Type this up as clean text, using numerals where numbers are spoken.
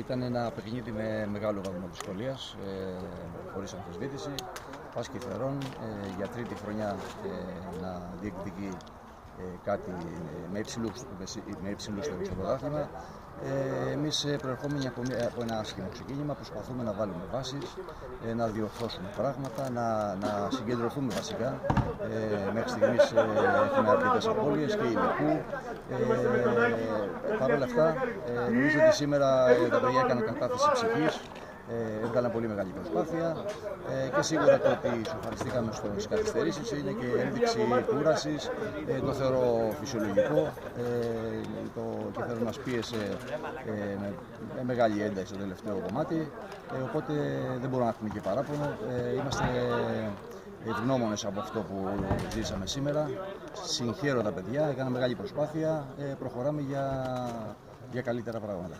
Ήταν ένα παιχνίδι με μεγάλο βαθμό δυσκολίας, χωρίς αμφισβήτηση. Πάσχει θερών για τρίτη χρονιά να διεκδικεί κάτι με υψηλού στόχους στο πρωτάθλημα. Εμείς προερχόμενοι από ένα άσχημο ξεκίνημα προσπαθούμε να βάλουμε βάσεις, να διορθώσουμε πράγματα, να συγκεντρωθούμε βασικά. Μέχρι στιγμής έχουμε αρκετές απώλειες και υλικού. Παρ' όλα αυτά, νομίζω ότι σήμερα τα παιδιά έκαναν κατάθεση ψυχής. Έβγαλαν πολύ μεγάλη προσπάθεια και σίγουρα το ότι ισοφαριστήκαμε στις καθυστερήσεις είναι και ένδειξη κούρασης. Το θεωρώ φυσιολογικό. Το κεφάλι μας πίεσε με μεγάλη ένταση στο τελευταίο κομμάτι, οπότε δεν μπορούμε να έχουμε και παράπονο. Είμαστε ευγνώμονες από αυτό που ζήσαμε σήμερα. Συγχαίρω τα παιδιά, έκαναν μεγάλη προσπάθεια. Προχωράμε για καλύτερα πράγματα.